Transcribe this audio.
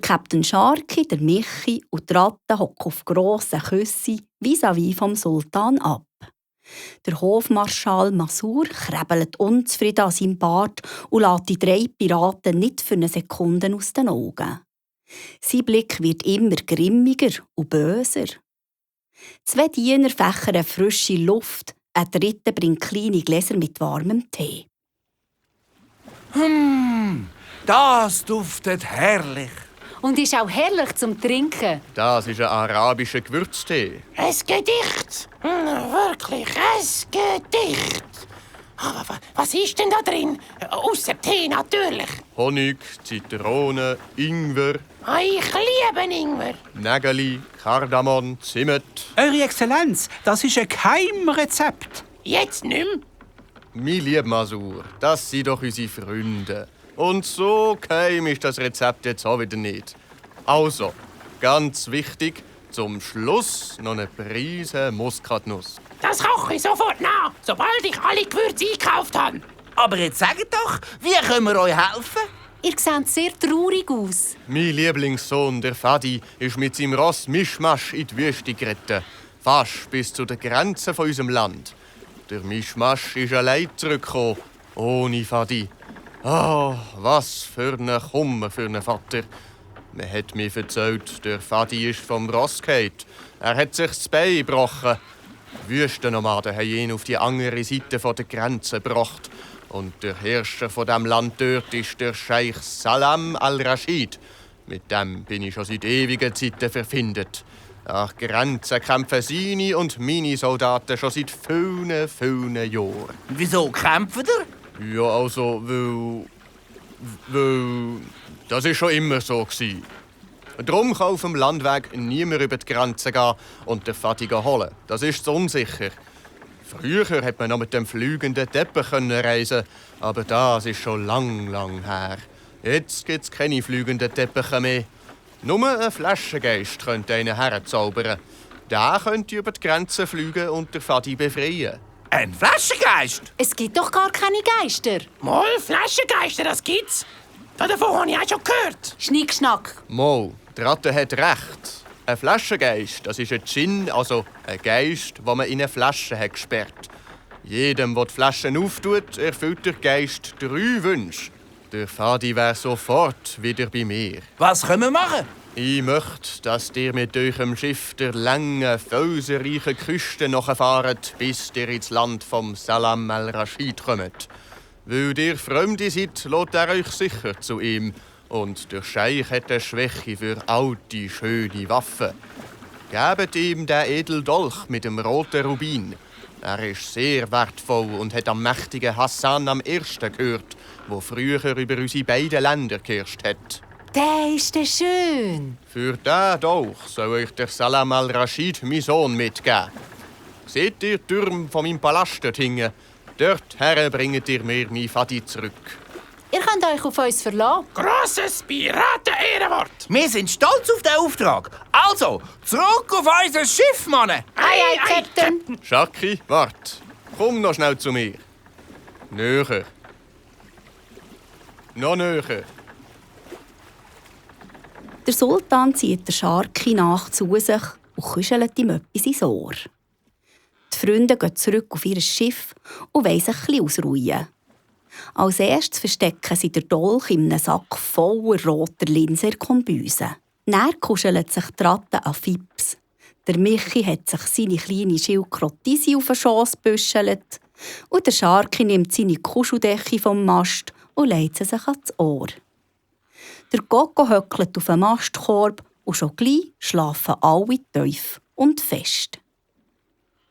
Der Captain Sharky, der Michi und die Ratte hocken auf grossen Küssen vis-à-vis vom Sultan ab. Der Hofmarschall Masur krebelt unzufrieden an seinem Bart und lässt die 3 Piraten nicht für eine Sekunde aus den Augen. Sein Blick wird immer grimmiger und böser. 2 Diener fächern frische Luft, ein dritter bringt kleine Gläser mit warmem Tee. Das duftet herrlich. Und ist auch herrlich zum Trinken. Das ist ein arabischer Gewürztee. Ein Gedicht. Wirklich, ein Gedicht. Was ist denn da drin? Ausser Tee natürlich. Honig, Zitrone, Ingwer, Ich liebe Ingwer. Nägeli, Kardamom, Zimt. Eure Exzellenz, das ist ein Geheimrezept. Jetzt nicht mehr. Mein lieber Masur, das sind doch unsere Freunde. Und so geheim ist das Rezept jetzt auch wieder nicht. Also, ganz wichtig, zum Schluss noch eine Prise Muskatnuss. Das koche ich sofort nach, sobald ich alle Gewürze eingekauft habe. Aber jetzt sagt doch, wie können wir euch helfen? Ihr seht sehr traurig aus. Mein Lieblingssohn, der Fadi, ist mit seinem Ross Mischmasch in die Wüste geritten. Fast bis zu der Grenze von unserem Land. Der Mischmasch ist allein zurückgekommen, ohne Fadi. Was für ein Kummer für einen Vater. Man hat mir erzählt, der Fadi ist vom Ross gefallen. Er hat sich das Bein gebrochen. Wüstennomaden haben ihn auf die andere Seite der Grenze gebracht. Und der Herrscher von dem Land dort ist der Scheich Salam al-Rashid. Mit dem bin ich schon seit ewigen Zeiten verfindet. Nach Grenzen kämpfen seine und meine Soldaten schon seit vielen, vielen Jahren. Wieso kämpfen ihr? Ja, also, weil das ist schon immer so gsi. Darum kann auf dem Landweg niemand über die Grenze gehen und den Fadi holen. Das ist zu unsicher. Früher konnte man noch mit dem fliegenden Teppich reisen, aber das ist schon lang her. Jetzt gibt es keine fliegenden Teppiche mehr. Nur ein Flaschengeist könnte einen herzaubern. Der könnte über die Grenze fliegen und den Fadi befreien. Ein Flaschengeist? Es gibt doch gar keine Geister. Mal, Flaschengeister, das gibt's. Davon habe ich auch schon gehört. Schnickschnack. Mo, die Ratte hat recht. Ein Flaschengeist, das ist ein Djinn, also ein Geist, den man in eine Flasche hat gesperrt. Jedem, der die Flaschen auftut, erfüllt der Geist 3 Wünsche. Der Fadi wäre sofort wieder bei mir. Was können wir machen? Ich möchte, dass ihr mit eurem Schiff der langen, felsenreichen Küste nachfahrt, bis ihr ins Land vom Salam al-Rashid kommt. Weil ihr Fremde seid, lässt er euch sicher zu ihm. Und der Scheich hat eine Schwäche für alte, schöne Waffen. Gebt ihm den edlen Dolch mit dem roten Rubin. Er ist sehr wertvoll und hat am mächtigen Hassan am Ersten gehört, der früher über unsere beiden Länder geherrscht hat. Der ist der schön. Für diesen Dolch soll euch der Salam al-Rashid, mein Sohn, mitgeben. Seht ihr die Türme von meinem Palast dort hinten? Dorthin bringt ihr mir mein Fadi zurück. Ihr könnt euch auf uns verlassen. Grosses Piraten-Ehrenwort. Wir sind stolz auf den Auftrag. Also, zurück auf unser Schiff, Mann! Ei, Captain. Schaki, wart. Komm noch schnell zu mir. Näher. Noch näher. Der Sultan zieht den Sharky nach zu sich und kuschelt ihm etwas ins Ohr. Die Freunde gehen zurück auf ihr Schiff und wollen sich ein bisschen ausruhen. Als erstes verstecken sie den Dolch in einem Sack voller roter Linsen in der Kombüse. Dann kuschelt sich die Ratte an Fips. Der Michi hat sich seine kleine Schildkröte auf den Schoss gebüschelt und der Sharky nimmt seine Kuscheldecke vom Mast und legt sie sich ans Ohr. Der Coco höckelt auf dem Mastkorb und schon gleich schlafen alle tief und fest.